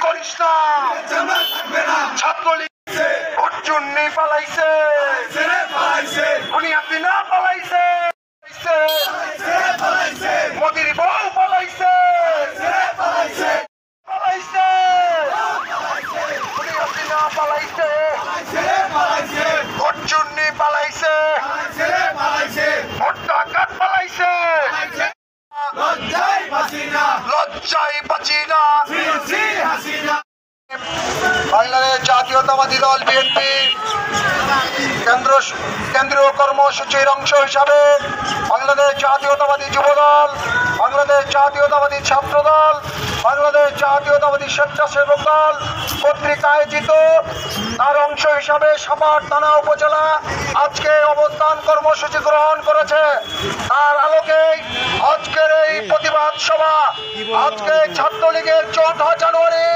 করিস না। ছাত্রলীগ অর্জুন পালাইছে, বুনিয়াদি না পালাইছে, মোদির বউ পালাইছে, পালাইছে, বুনিয়াদি না পালাইছে, অর্জুন পালাইছে, ভোট্টা কাট পালাইছে। লজ্জায় বাঁচি না। বাংলাদেশ জাতীয়তাবাদী দল বিএনপি কেন্দ্রীয় কর্মসূচির অংশ হিসাবে বাংলাদেশ জাতীয়তাবাদী যুবদল, বাংলাদেশ জাতীয়তাবাদী ছাত্রদল, বাংলাদেশ জাতীয়তাবাদী স্বেচ্ছাসেবক দল কর্তৃক আয়োজিত তার অংশ হিসাবে সাভার থানা উপজেলা আজকে অবস্থান কর্মসূচি গ্রহণ করেছে। তার আলোকে আজকের এই প্রতিবাদ সভা, আজকে ছাত্রলীগের 14 জানুয়ারি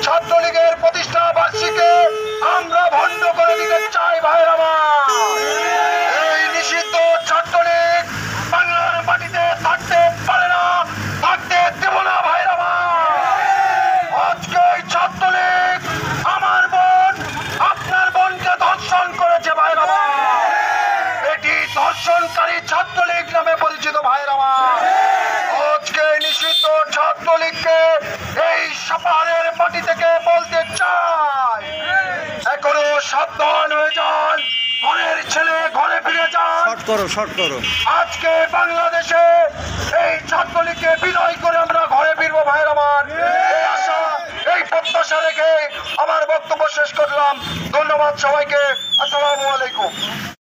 ছাত্রলীগের প্রতিষ্ঠা বার্ষিকী আমরা ভণ্ড করে দিতে চাই। ভাইয়ের আমার, এই নিষিদ্ধ ছাত্রলীগ বাংলার মাটিতে থাকতে পারে না, থাকতে দেব না। ভাইয়ের আমার, আজকে ছাত্রলীগ আমার বোন, আপনার বোনকে ধর্ষণ করেছে। ভাইয়ের আমার, এটি ধর্ষণকারী ছাত্রলীগ নামে পরিচিত। ভাইয়ের আমার, আজকে নিষিদ্ধ ছাত্রলীগকে এই সাভারের মাটি থেকে বলতে চাই, এখনো সাবধান হয়ে যান, ঘরের ছেলে ঘরে ফিরে যান। শর্ট করো। আজকে বাংলাদেশে এই ছাত্রলীগকে বিদায় করে আমরা ঘরে ফিরবো। ভাইয়ের আমার, এই আশা, এই প্রত্যাশা রেখে আমার বক্তব্য শেষ করলাম। ধন্যবাদ সবাইকে। আসসালামু আলাইকুম।